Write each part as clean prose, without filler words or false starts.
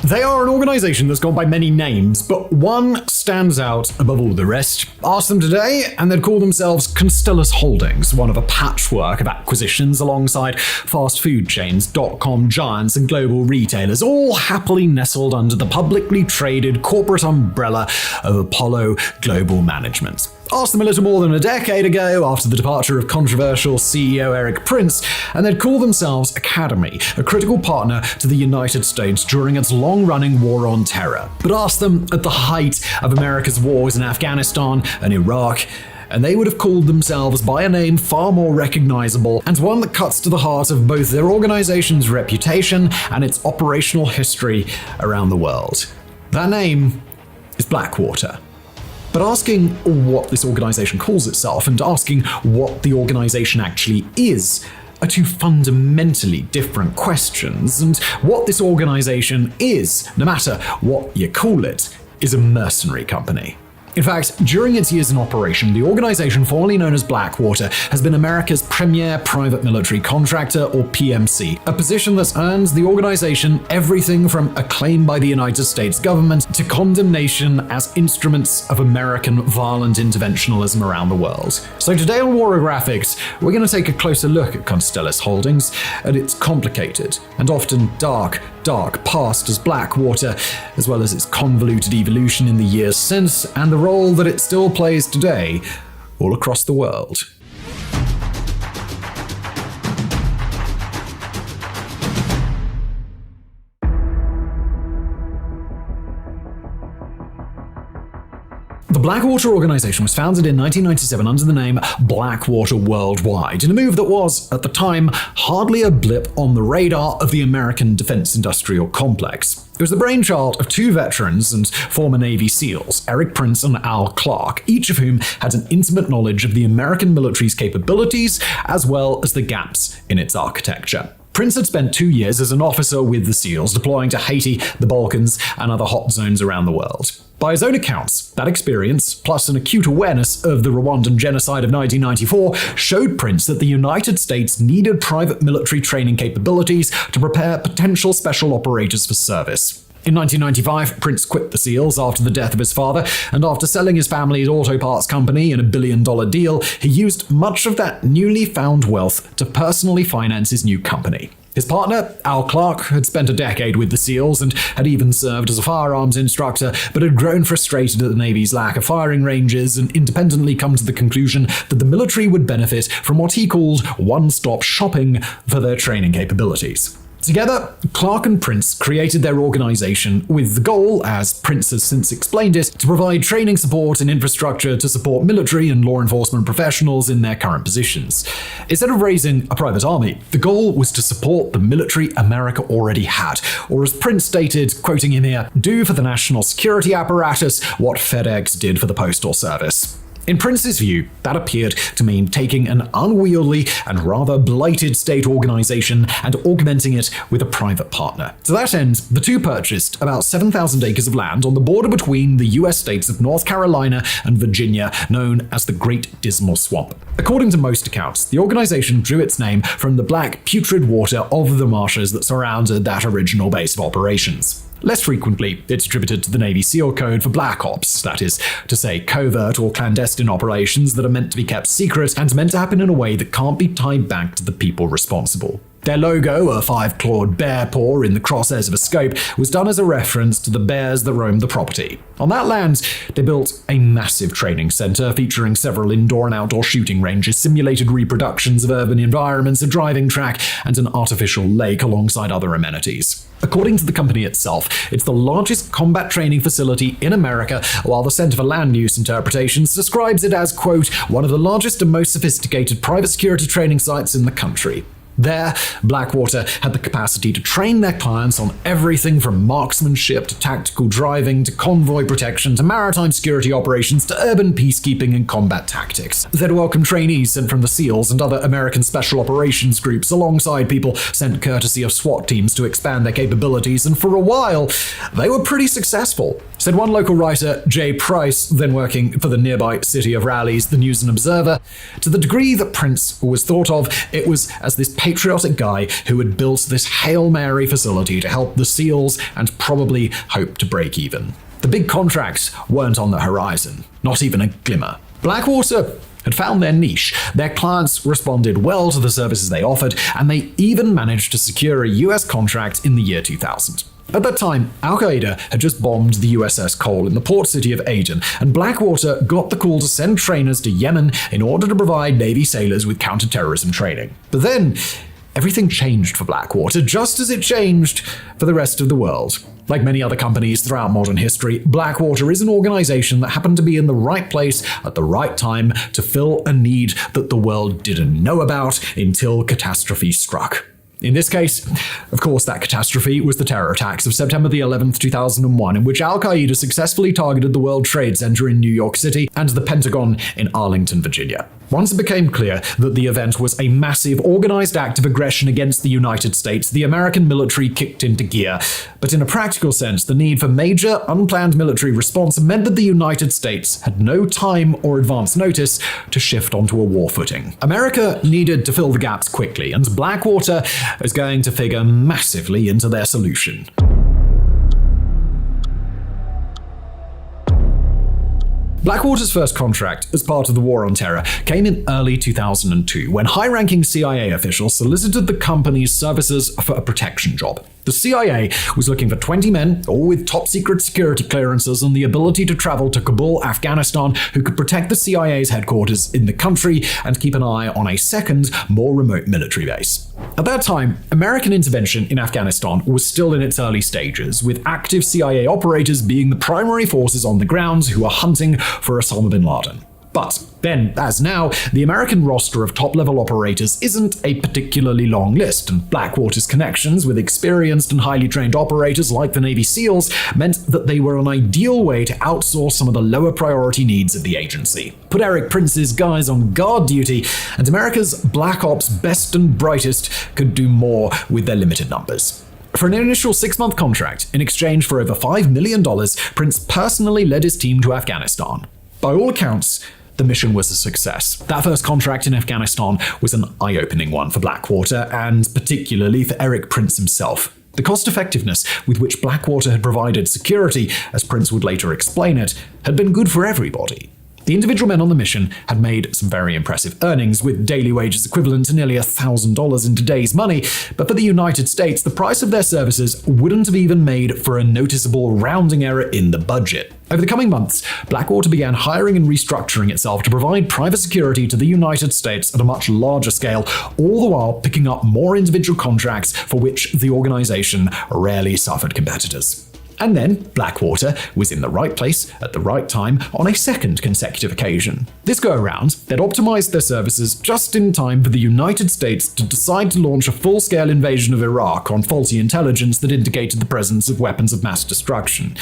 They are an organization that's gone by many names, but one stands out above all the rest. Ask them today, and they'd call themselves Constellis Holdings, one of a patchwork of acquisitions alongside fast food chains, dot-com giants, and global retailers, all happily nestled under the publicly traded corporate umbrella of Apollo Global Management. Asked them a little more than a decade ago, after the departure of controversial CEO Eric Prince, and they'd call themselves Academy, a critical partner to the United States during its long-running war on terror. But ask them at the height of America's wars in Afghanistan and Iraq, and they would have called themselves by a name far more recognizable, and one that cuts to the heart of both their organization's reputation and its operational history around the world. That name is Blackwater. But asking what this organization calls itself and asking what the organization actually is are two fundamentally different questions, and what this organization is, no matter what you call it, is a mercenary company. In fact, during its years in operation, the organization formerly known as Blackwater has been America's premier private military contractor, or PMC, a position that's earned the organization everything from acclaim by the United States government to condemnation as instruments of American violent interventionism around the world. So today on Warographics, we're going to take a closer look at Constellis Holdings, at its complicated and often dark past as Blackwater, as well as its convoluted evolution in the years since, and the role that it still plays today all across the world. The Blackwater organization was founded in 1997 under the name Blackwater Worldwide, in a move that was, at the time, hardly a blip on the radar of the American defense industrial complex. It was the brainchild of two veterans and former Navy SEALs, Eric Prince and Al Clark, each of whom had an intimate knowledge of the American military's capabilities, as well as the gaps in its architecture. Prince had spent 2 years as an officer with the SEALs, deploying to Haiti, the Balkans, and other hot zones around the world. By his own accounts, that experience, plus an acute awareness of the Rwandan genocide of 1994, showed Prince that the United States needed private military training capabilities to prepare potential special operators for service. In 1995, Prince quit the SEALs after the death of his father, and after selling his family's auto parts company in a billion-dollar deal, he used much of that newly found wealth to personally finance his new company. His partner, Al Clark, had spent a decade with the SEALs and had even served as a firearms instructor, but had grown frustrated at the Navy's lack of firing ranges and independently come to the conclusion that the military would benefit from what he called one-stop shopping for their training capabilities. Together, Clark and Prince created their organization with the goal, as Prince has since explained it, to provide training support and infrastructure to support military and law enforcement professionals in their current positions. Instead of raising a private army, the goal was to support the military America already had, or as Prince stated, quoting him here, do for the national security apparatus what FedEx did for the Postal Service. In Prince's view, that appeared to mean taking an unwieldy and rather blighted state organization and augmenting it with a private partner. To that end, the two purchased about 7,000 acres of land on the border between the US states of North Carolina and Virginia, known as the Great Dismal Swamp. According to most accounts, the organization drew its name from the black, putrid water of the marshes that surrounded that original base of operations. Less frequently, it's attributed to the Navy SEAL code for black ops, that is to say covert or clandestine operations that are meant to be kept secret and meant to happen in a way that can't be tied back to the people responsible. Their logo, a 5-clawed bear paw in the crosshairs of a scope, was done as a reference to the bears that roamed the property. On that land, they built a massive training center featuring several indoor and outdoor shooting ranges, simulated reproductions of urban environments, a driving track, and an artificial lake alongside other amenities. According to the company itself, it's the largest combat training facility in America, while the Center for Land Use Interpretations describes it as, quote, one of the largest and most sophisticated private security training sites in the country. There, Blackwater had the capacity to train their clients on everything from marksmanship to tactical driving to convoy protection to maritime security operations to urban peacekeeping and combat tactics. They'd welcome trainees sent from the SEALs and other American special operations groups alongside people sent courtesy of SWAT teams to expand their capabilities, and for a while, they were pretty successful. Said one local writer, Jay Price, then working for the nearby city of Raleigh's The News and Observer, to the degree that Prince was thought of, it was as this patriotic guy who had built this Hail Mary facility to help the SEALs and probably hoped to break even. The big contracts weren't on the horizon, not even a glimmer. Blackwater had found their niche. Their clients responded well to the services they offered, and they even managed to secure a US contract in the year 2000. At that time, Al-Qaeda had just bombed the USS Cole in the port city of Aden, and Blackwater got the call to send trainers to Yemen in order to provide Navy sailors with counterterrorism training. But then, everything changed for Blackwater, just as it changed for the rest of the world. Like many other companies throughout modern history, Blackwater is an organization that happened to be in the right place at the right time to fill a need that the world didn't know about until catastrophe struck. In this case, of course, that catastrophe was the terror attacks of September the 11th, 2001, in which Al-Qaeda successfully targeted the World Trade Center in New York City and the Pentagon in Arlington, Virginia. Once it became clear that the event was a massive, organized act of aggression against the United States, the American military kicked into gear. But in a practical sense, the need for major, unplanned military response meant that the United States had no time or advance notice to shift onto a war footing. America needed to fill the gaps quickly, and Blackwater is going to figure massively into their solution. Blackwater's first contract as part of the War on Terror came in early 2002 when high-ranking CIA officials solicited the company's services for a protection job. The CIA was looking for 20 men, all with top-secret security clearances and the ability to travel to Kabul, Afghanistan, who could protect the CIA's headquarters in the country and keep an eye on a second, more remote military base. At that time, American intervention in Afghanistan was still in its early stages, with active CIA operators being the primary forces on the ground who were hunting for Osama bin Laden. But then, as now, the American roster of top-level operators isn't a particularly long list, and Blackwater's connections with experienced and highly trained operators like the Navy SEALs meant that they were an ideal way to outsource some of the lower priority needs of the agency. Put Eric Prince's guys on guard duty, and America's Black Ops best and brightest could do more with their limited numbers. For an initial 6-month contract, in exchange for over $5 million, Prince personally led his team to Afghanistan. By all accounts, the mission was a success. That first contract in Afghanistan was an eye-opening one for Blackwater, and particularly for Eric Prince himself. The cost-effectiveness with which Blackwater had provided security, as Prince would later explain it, had been good for everybody. The individual men on the mission had made some very impressive earnings, with daily wages equivalent to nearly $1,000 in today's money, but for the United States, the price of their services wouldn't have even made for a noticeable rounding error in the budget. Over the coming months, Blackwater began hiring and restructuring itself to provide private security to the United States at a much larger scale, all the while picking up more individual contracts for which the organization rarely suffered competitors. And then Blackwater was in the right place at the right time on a second consecutive occasion. This go-around, they'd optimized their services just in time for the United States to decide to launch a full-scale invasion of Iraq on faulty intelligence that indicated the presence of weapons of mass destruction.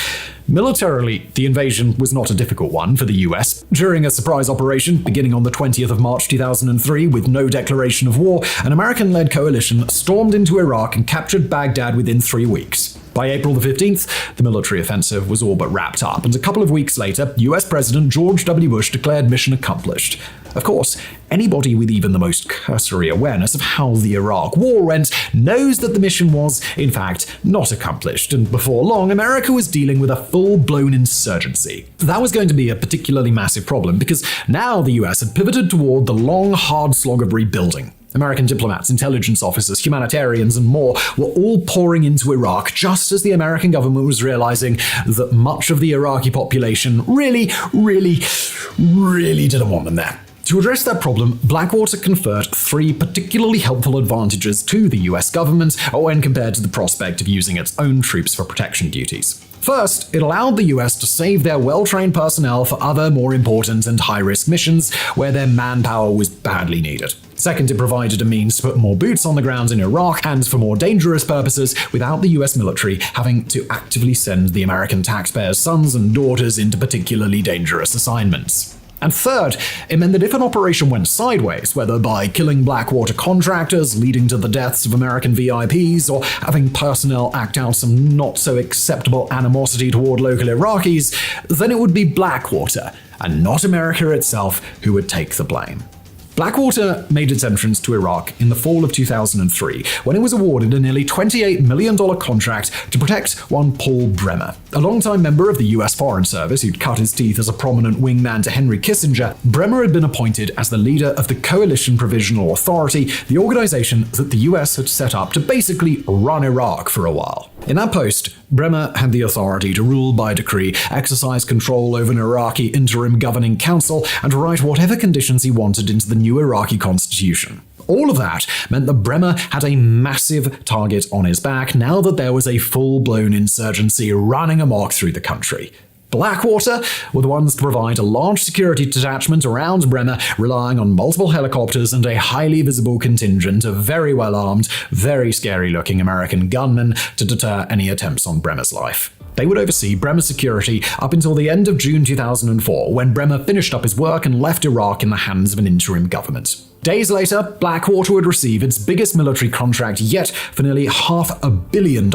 Militarily, the invasion was not a difficult one for the US. During a surprise operation beginning on the 20th of March 2003 with no declaration of war, an American-led coalition stormed into Iraq and captured Baghdad within 3 weeks. By April the 15th, the military offensive was all but wrapped up, and a couple of weeks later, US President George W. Bush declared mission accomplished. Of course, anybody with even the most cursory awareness of how the Iraq War went knows that the mission was, in fact, not accomplished, and before long, America was dealing with a full-blown insurgency. That was going to be a particularly massive problem, because now the US had pivoted toward the long, hard slog of rebuilding. American diplomats, intelligence officers, humanitarians, and more were all pouring into Iraq just as the American government was realizing that much of the Iraqi population really didn't want them there. To address that problem, Blackwater conferred 3 particularly helpful advantages to the US government when compared to the prospect of using its own troops for protection duties. First, it allowed the US to save their well-trained personnel for other more important and high-risk missions where their manpower was badly needed. Second, it provided a means to put more boots on the ground in Iraq and for more dangerous purposes without the US military having to actively send the American taxpayers' sons and daughters into particularly dangerous assignments. And third, it meant that if an operation went sideways, whether by killing Blackwater contractors, leading to the deaths of American VIPs, or having personnel act out some not-so-acceptable animosity toward local Iraqis, then it would be Blackwater, and not America itself, who would take the blame. Blackwater made its entrance to Iraq in the fall of 2003 when it was awarded a nearly $28 million contract to protect one Paul Bremer. A longtime member of the US Foreign Service who'd cut his teeth as a prominent wingman to Henry Kissinger, Bremer had been appointed as the leader of the Coalition Provisional Authority, the organization that the US had set up to basically run Iraq for a while. In that post, Bremer had the authority to rule by decree, exercise control over an Iraqi interim governing council, and to write whatever conditions he wanted into the new Iraqi constitution. All of that meant that Bremer had a massive target on his back now that there was a full-blown insurgency running amok through the country. Blackwater were the ones to provide a large security detachment around Bremer, relying on multiple helicopters and a highly visible contingent of very well-armed, very scary-looking American gunmen to deter any attempts on Bremer's life. They would oversee Bremer's security up until the end of June 2004, when Bremer finished up his work and left Iraq in the hands of an interim government. Days later, Blackwater would receive its biggest military contract yet for nearly $500 million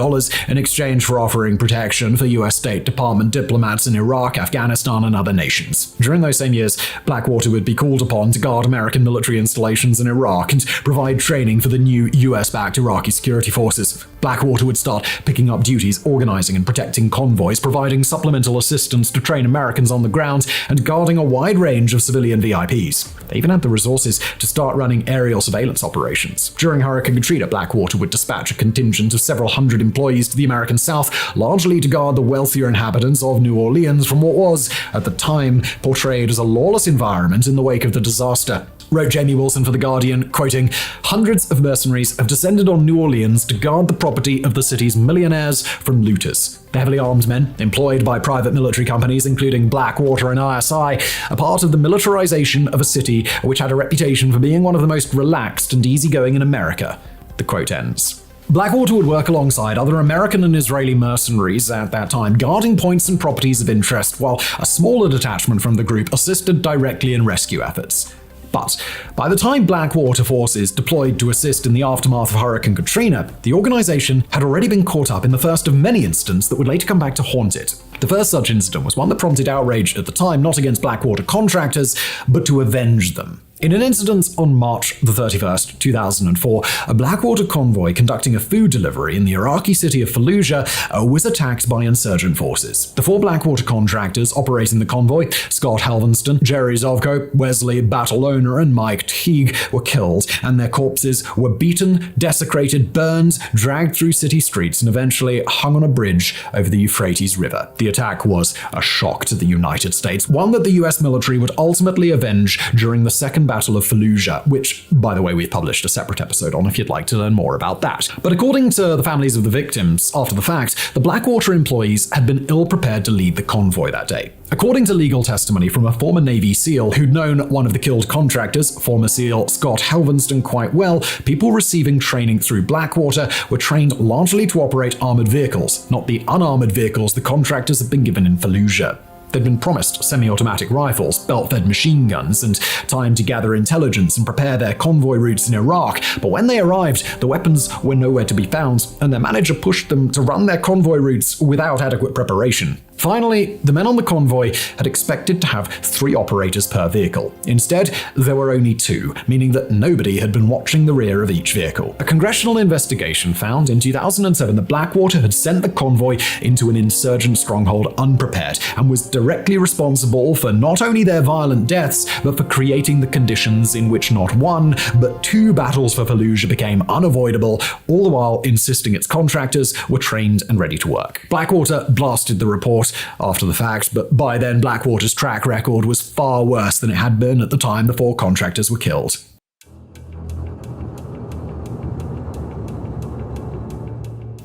in exchange for offering protection for US State Department diplomats in Iraq, Afghanistan, and other nations. During those same years, Blackwater would be called upon to guard American military installations in Iraq and provide training for the new US-backed Iraqi security forces. Blackwater would start picking up duties organizing and protecting convoys, providing supplemental assistance to train Americans on the ground, and guarding a wide range of civilian VIPs. They even had the resources to start running aerial surveillance operations. During Hurricane Katrina, Blackwater would dispatch a contingent of several hundred employees to the American South, largely to guard the wealthier inhabitants of New Orleans from what was, at the time, portrayed as a lawless environment in the wake of the disaster. Wrote Jamie Wilson for The Guardian, quoting, "Hundreds of mercenaries have descended on New Orleans to guard the property of the city's millionaires from looters. The heavily armed men, employed by private military companies including Blackwater and ISI, are part of the militarization of a city which had a reputation for being one of the most relaxed and easygoing in America." The quote ends. Blackwater would work alongside other American and Israeli mercenaries at that time, guarding points and properties of interest, while a smaller detachment from the group assisted directly in rescue efforts. But by the time Blackwater forces deployed to assist in the aftermath of Hurricane Katrina, the organization had already been caught up in the first of many incidents that would later come back to haunt it. The first such incident was one that prompted outrage at the time, not against Blackwater contractors, but to avenge them. In an incident on March 31st, 2004, a Blackwater convoy conducting a food delivery in the Iraqi city of Fallujah was attacked by insurgent forces. The 4 Blackwater contractors operating the convoy, Scott Halvenston, Jerry Zovko, Wesley Batalona, and Mike Teague, were killed, and their corpses were beaten, desecrated, burned, dragged through city streets, and eventually hung on a bridge over the Euphrates River. The attack was a shock to the United States, one that the US military would ultimately avenge during the Second Battle of Fallujah, which, by the way, we've published a separate episode on if you'd like to learn more about that. But according to the families of the victims, after the fact, the Blackwater employees had been ill-prepared to lead the convoy that day. According to legal testimony from a former Navy SEAL who'd known one of the killed contractors, former SEAL Scott Halvenston, quite well, people receiving training through Blackwater were trained largely to operate armored vehicles, not the unarmored vehicles the contractors had been given in Fallujah. They'd been promised semi-automatic rifles, belt-fed machine guns, and time to gather intelligence and prepare their convoy routes in Iraq, but when they arrived, the weapons were nowhere to be found, and their manager pushed them to run their convoy routes without adequate preparation. Finally, the men on the convoy had expected to have 3 operators per vehicle. Instead, there were only 2, meaning that nobody had been watching the rear of each vehicle. A congressional investigation found in 2007 that Blackwater had sent the convoy into an insurgent stronghold unprepared and was directly responsible for not only their violent deaths, but for creating the conditions in which not 1, but 2 battles for Fallujah became unavoidable, all the while insisting its contractors were trained and ready to work. Blackwater blasted the report after the fact, but by then Blackwater's track record was far worse than it had been at the time the 4 contractors were killed.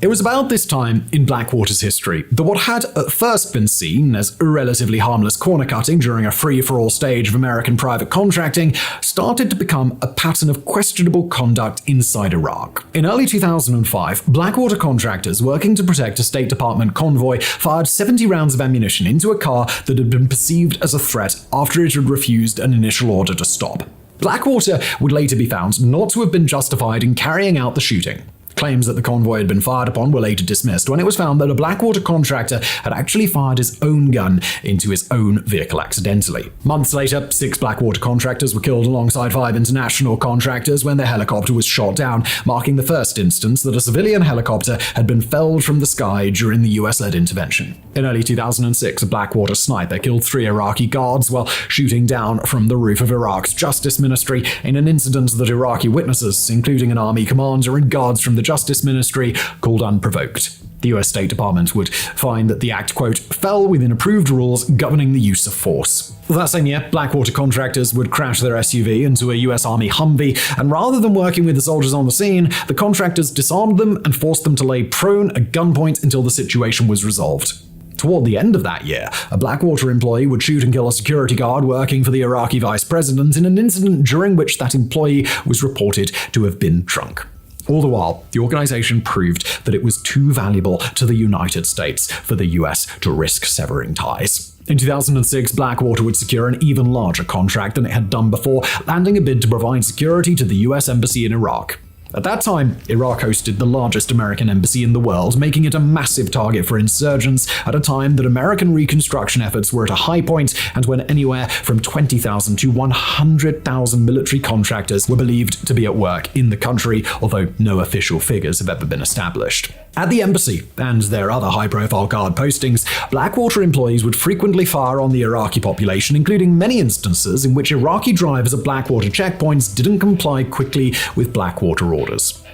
It was about this time in Blackwater's history that what had at first been seen as relatively harmless corner cutting during a free-for-all stage of American private contracting started to become a pattern of questionable conduct inside Iraq. In early 2005, Blackwater contractors working to protect a State Department convoy fired 70 rounds of ammunition into a car that had been perceived as a threat after it had refused an initial order to stop. Blackwater would later be found not to have been justified in carrying out the shooting. Claims that the convoy had been fired upon were later dismissed when it was found that a Blackwater contractor had actually fired his own gun into his own vehicle accidentally. Months later, 6 Blackwater contractors were killed alongside 5 international contractors when their helicopter was shot down, marking the first instance that a civilian helicopter had been felled from the sky during the US-led intervention. In early 2006, a Blackwater sniper killed 3 Iraqi guards while shooting down from the roof of Iraq's Justice Ministry in an incident that Iraqi witnesses, including an army commander and guards from the Justice Ministry, called unprovoked. The US State Department would find that the act, quote, fell within approved rules governing the use of force. That same year, Blackwater contractors would crash their SUV into a US Army Humvee, and rather than working with the soldiers on the scene, the contractors disarmed them and forced them to lay prone at gunpoint until the situation was resolved. Toward the end of that year, a Blackwater employee would shoot and kill a security guard working for the Iraqi vice president in an incident during which that employee was reported to have been drunk. All the while, the organization proved that it was too valuable to the United States for the US to risk severing ties. In 2006, Blackwater would secure an even larger contract than it had done before, landing a bid to provide security to the US Embassy in Iraq. At that time, Iraq hosted the largest American embassy in the world, making it a massive target for insurgents at a time that American reconstruction efforts were at a high point and when anywhere from 20,000 to 100,000 military contractors were believed to be at work in the country, although no official figures have ever been established. At the embassy and their other high-profile guard postings, Blackwater employees would frequently fire on the Iraqi population, including many instances in which Iraqi drivers at Blackwater checkpoints didn't comply quickly with Blackwater orders.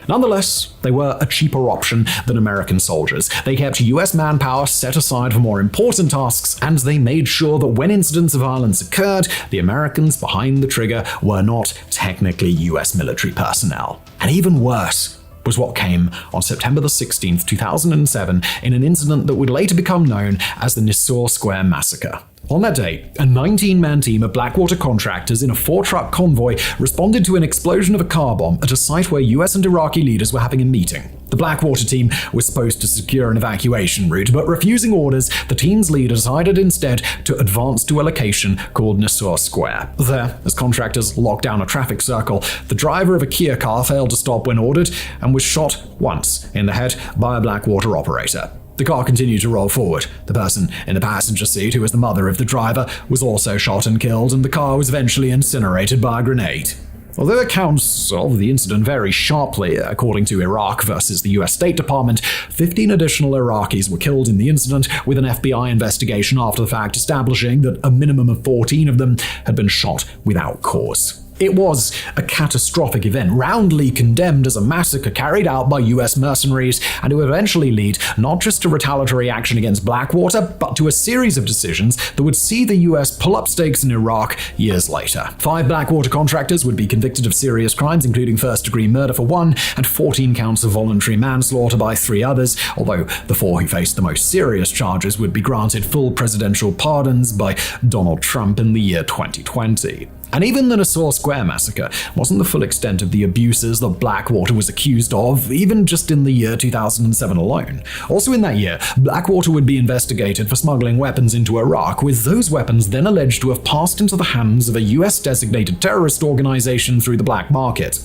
Nonetheless, they were a cheaper option than American soldiers. They kept US manpower set aside for more important tasks, and they made sure that when incidents of violence occurred, the Americans behind the trigger were not technically US military personnel. And even worse was what came on September 16, 2007, in an incident that would later become known as the Nisour Square Massacre. On that day, a 19-man team of Blackwater contractors in a 4-truck convoy responded to an explosion of a car bomb at a site where US and Iraqi leaders were having a meeting. The Blackwater team was supposed to secure an evacuation route, but refusing orders, the team's leader decided instead to advance to a location called Nisour Square. There, as contractors locked down a traffic circle, the driver of a Kia car failed to stop when ordered and was shot once in the head by a Blackwater operator. The car continued to roll forward. The person in the passenger seat, who was the mother of the driver, was also shot and killed, and the car was eventually incinerated by a grenade. Although accounts of the incident vary sharply, according to Iraq versus the US State Department, 15 additional Iraqis were killed in the incident, with an FBI investigation after the fact establishing that a minimum of 14 of them had been shot without cause. It was a catastrophic event, roundly condemned as a massacre carried out by US mercenaries, and it would eventually lead not just to retaliatory action against Blackwater, but to a series of decisions that would see the US pull up stakes in Iraq years later. 5 Blackwater contractors would be convicted of serious crimes, including first-degree murder for 1 and 14 counts of voluntary manslaughter by 3 others, although the 4 who faced the most serious charges would be granted full presidential pardons by Donald Trump in the year 2020. And even the Nisour Square massacre wasn't the full extent of the abuses that Blackwater was accused of, even just in the year 2007 alone. Also in that year, Blackwater would be investigated for smuggling weapons into Iraq, with those weapons then alleged to have passed into the hands of a US-designated terrorist organization through the black market.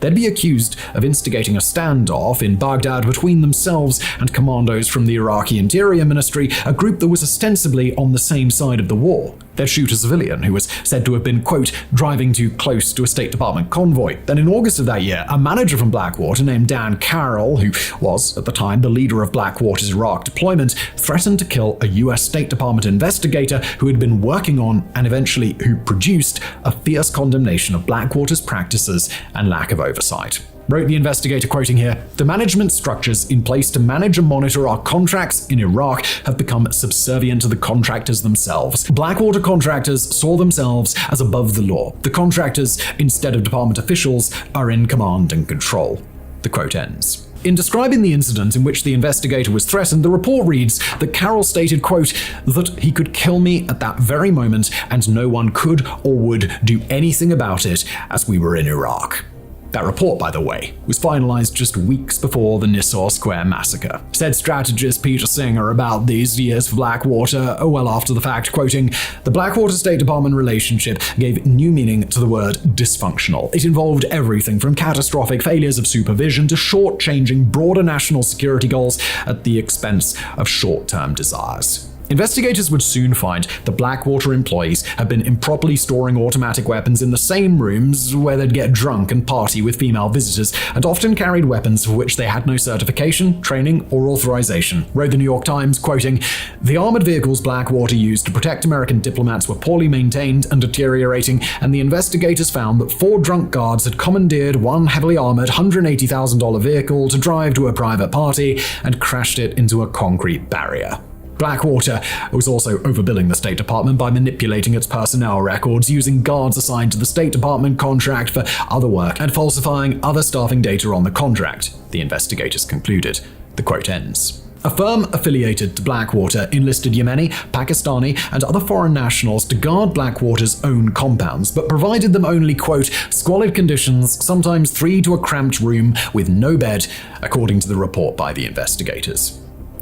They'd be accused of instigating a standoff in Baghdad between themselves and commandos from the Iraqi Interior Ministry, a group that was ostensibly on the same side of the war. They'd shoot a civilian who was said to have been, quote, driving too close to a State Department convoy. Then in August of that year, a manager from Blackwater named Dan Carroll, who was at the time the leader of Blackwater's Iraq deployment, threatened to kill a US State Department investigator who had been working on and eventually who produced a fierce condemnation of Blackwater's practices and lack of oversight. Wrote the investigator, quoting here, "The management structures in place to manage and monitor our contracts in Iraq have become subservient to the contractors themselves. Blackwater contractors saw themselves as above the law. The contractors, instead of department officials, are in command and control." The quote ends. In describing the incident in which the investigator was threatened, the report reads that Carroll stated, quote, that he could kill me at that very moment and no one could or would do anything about it as we were in Iraq. That report, by the way, was finalized just weeks before the Nassau Square massacre. Said strategist Peter Singer about these years for Blackwater, well after the fact, quoting, "The Blackwater State Department relationship gave new meaning to the word dysfunctional. It involved everything from catastrophic failures of supervision to short-changing broader national security goals at the expense of short-term desires." Investigators would soon find the Blackwater employees had been improperly storing automatic weapons in the same rooms where they'd get drunk and party with female visitors, and often carried weapons for which they had no certification, training, or authorization. Wrote the New York Times, quoting, "The armored vehicles Blackwater used to protect American diplomats were poorly maintained and deteriorating, and the investigators found that 4 drunk guards had commandeered one heavily armored $180,000 vehicle to drive to a private party and crashed it into a concrete barrier." Blackwater was also overbilling the State Department by manipulating its personnel records, using guards assigned to the State Department contract for other work, and falsifying other staffing data on the contract, the investigators concluded. The quote ends. A firm affiliated to Blackwater enlisted Yemeni, Pakistani, and other foreign nationals to guard Blackwater's own compounds, but provided them only, quote, "squalid conditions, sometimes 3 to a cramped room with no bed," according to the report by the investigators.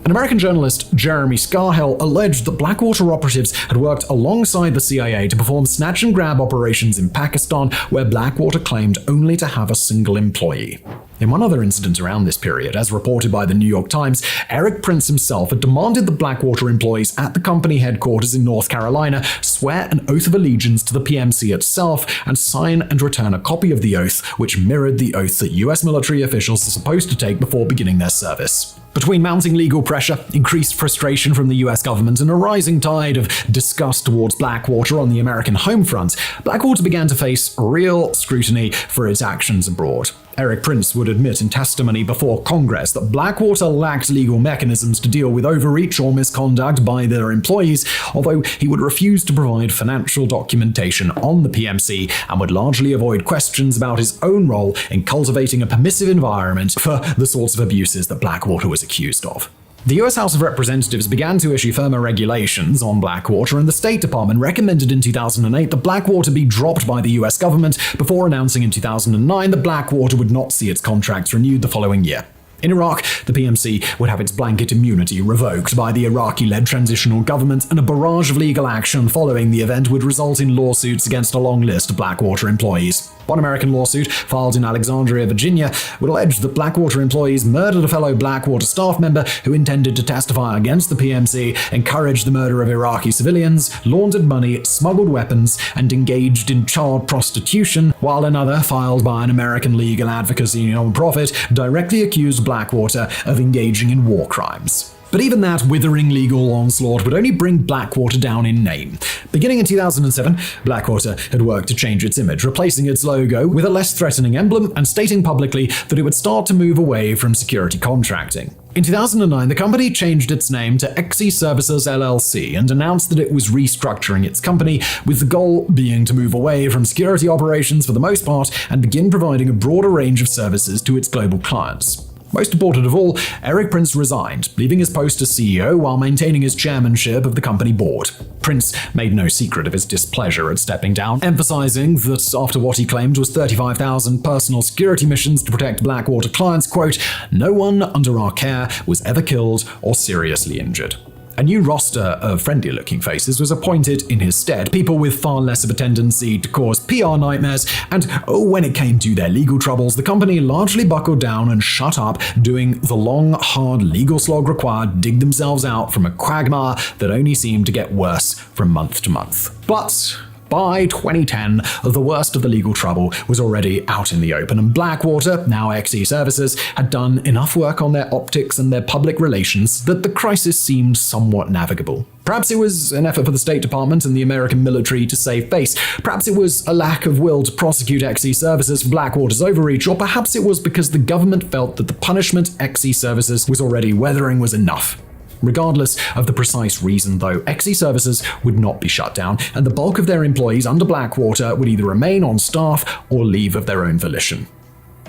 An American journalist, Jeremy Scarhill, alleged that Blackwater operatives had worked alongside the CIA to perform snatch-and-grab operations in Pakistan, where Blackwater claimed only to have a single employee. In one other incident around this period, as reported by the New York Times, Eric Prince himself had demanded the Blackwater employees at the company headquarters in North Carolina swear an oath of allegiance to the PMC itself and sign and return a copy of the oath, which mirrored the oath that U.S. military officials are supposed to take before beginning their service. Between mounting legal pressure, increased frustration from the US government, and a rising tide of disgust towards Blackwater on the American home front, Blackwater began to face real scrutiny for its actions abroad. Eric Prince would admit in testimony before Congress that Blackwater lacked legal mechanisms to deal with overreach or misconduct by their employees, although he would refuse to provide financial documentation on the PMC and would largely avoid questions about his own role in cultivating a permissive environment for the sorts of abuses that Blackwater was accused of. The US House of Representatives began to issue firmer regulations on Blackwater, and the State Department recommended in 2008 that Blackwater be dropped by the US government before announcing in 2009 that Blackwater would not see its contracts renewed the following year. In Iraq, the PMC would have its blanket immunity revoked by the Iraqi-led transitional government, and a barrage of legal action following the event would result in lawsuits against a long list of Blackwater employees. One American lawsuit, filed in Alexandria, Virginia, would allege that Blackwater employees murdered a fellow Blackwater staff member who intended to testify against the PMC, encouraged the murder of Iraqi civilians, laundered money, smuggled weapons, and engaged in child prostitution, while another, filed by an American legal advocacy nonprofit, directly accused Blackwater of engaging in war crimes. But even that withering legal onslaught would only bring Blackwater down in name. Beginning in 2007, Blackwater had worked to change its image, replacing its logo with a less threatening emblem and stating publicly that it would start to move away from security contracting. In 2009, the company changed its name to XE Services LLC and announced that it was restructuring its company, with the goal being to move away from security operations for the most part and begin providing a broader range of services to its global clients. Most important of all, Eric Prince resigned, leaving his post as CEO while maintaining his chairmanship of the company board. Prince made no secret of his displeasure at stepping down, emphasizing that after what he claimed was 35,000 personal security missions to protect Blackwater clients, quote, "No one under our care was ever killed or seriously injured." A new roster of friendly-looking faces was appointed in his stead, people with far less of a tendency to cause PR nightmares, and when it came to their legal troubles, the company largely buckled down and shut up, doing the long, hard legal slog required to dig themselves out from a quagmire that only seemed to get worse from month to month. But by 2010, the worst of the legal trouble was already out in the open, and Blackwater, now XE Services, had done enough work on their optics and their public relations that the crisis seemed somewhat navigable. Perhaps it was an effort for the State Department and the American military to save face. Perhaps it was a lack of will to prosecute XE Services for Blackwater's overreach, or perhaps it was because the government felt that the punishment XE Services was already weathering was enough. Regardless of the precise reason, though, XE Services would not be shut down, and the bulk of their employees under Blackwater would either remain on staff or leave of their own volition.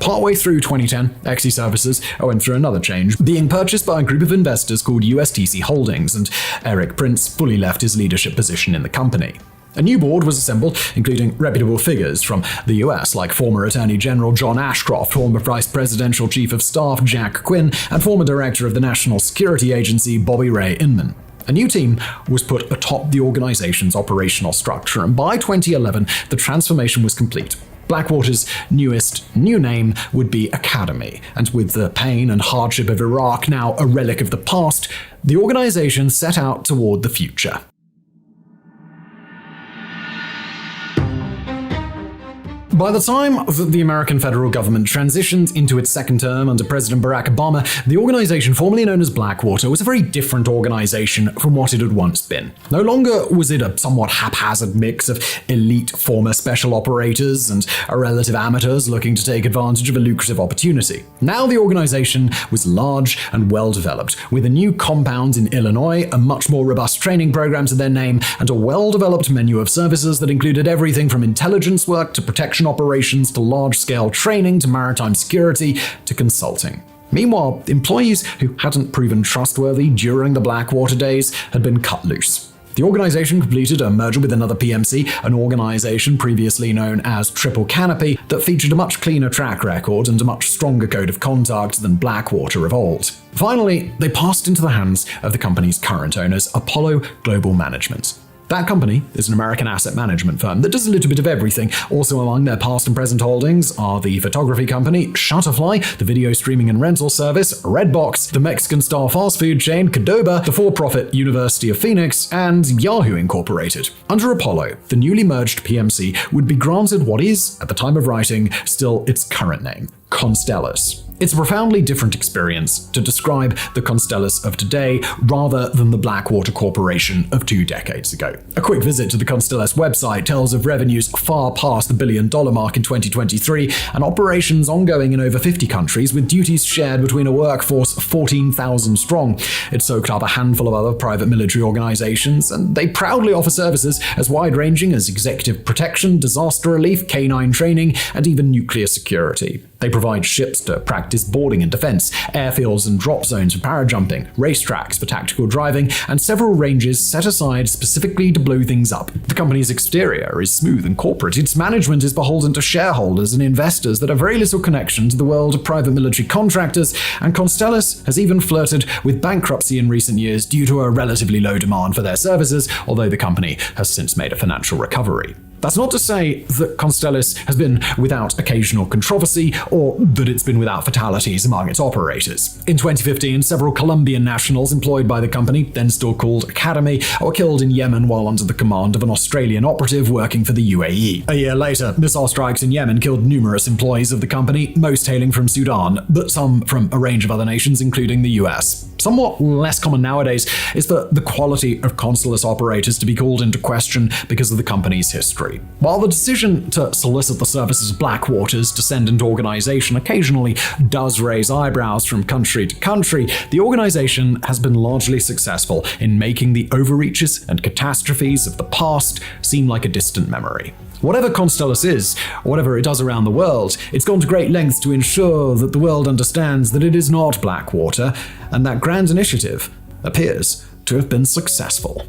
Partway through 2010, XE Services went through another change, being purchased by a group of investors called Constellis Holdings, and Eric Prince fully left his leadership position in the company. A new board was assembled, including reputable figures from the US like former Attorney General John Ashcroft, former Vice Presidential Chief of Staff Jack Quinn, and former Director of the National Security Agency Bobby Ray Inman. A new team was put atop the organization's operational structure, and by 2011, the transformation was complete. Blackwater's newest new name would be Academy, and with the pain and hardship of Iraq now a relic of the past, the organization set out toward the future. By the time that the American federal government transitioned into its second term under President Barack Obama, the organization formerly known as Blackwater was a very different organization from what it had once been. No longer was it a somewhat haphazard mix of elite former special operators and relative amateurs looking to take advantage of a lucrative opportunity. Now the organization was large and well-developed, with a new compound in Illinois, a much more robust training program to their name, and a well-developed menu of services that included everything from intelligence work to protection operations to large-scale training to maritime security to consulting. Meanwhile, employees who hadn't proven trustworthy during the Blackwater days had been cut loose. The organization completed a merger with another PMC, an organization previously known as Triple Canopy, that featured a much cleaner track record and a much stronger code of conduct than Blackwater of old. Finally, they passed into the hands of the company's current owners, Apollo Global Management. That company is an American asset management firm that does a little bit of everything. Also among their past and present holdings are the photography company Shutterfly, the video streaming and rental service Redbox, the Mexican-style fast food chain Qdoba, the for-profit University of Phoenix, and Yahoo Incorporated. Under Apollo, the newly merged PMC would be granted what is, at the time of writing, still its current name, Constellis. It's a profoundly different experience to describe the Constellis of today rather than the Blackwater Corporation of 2 decades ago. A quick visit to the Constellis website tells of revenues far past the billion-dollar mark in 2023 and operations ongoing in over 50 countries with duties shared between a workforce of 14,000 strong. It soaked up a handful of other private military organizations, and they proudly offer services as wide-ranging as executive protection, disaster relief, canine training, and even nuclear security. They provide ships to practice boarding and defense, airfields and drop zones for parajumping, racetracks for tactical driving, and several ranges set aside specifically to blow things up. The company's exterior is smooth and corporate. Its management is beholden to shareholders and investors that have very little connection to the world of private military contractors, and Constellis has even flirted with bankruptcy in recent years due to a relatively low demand for their services, although the company has since made a financial recovery. That's not to say that Constellis has been without occasional controversy or that it's been without fatalities among its operators. In 2015, several Colombian nationals employed by the company, then still called Academy, were killed in Yemen while under the command of an Australian operative working for the UAE. A year later, missile strikes in Yemen killed numerous employees of the company, most hailing from Sudan, but some from a range of other nations, including the US. Somewhat less common nowadays is for the quality of Constellis operators to be called into question because of the company's history. While the decision to solicit the services of Blackwater's descendant organization occasionally does raise eyebrows from country to country, the organization has been largely successful in making the overreaches and catastrophes of the past seem like a distant memory. Whatever Constellis is, or whatever it does around the world, it's gone to great lengths to ensure that the world understands that it is not Blackwater, and that grand initiative appears to have been successful.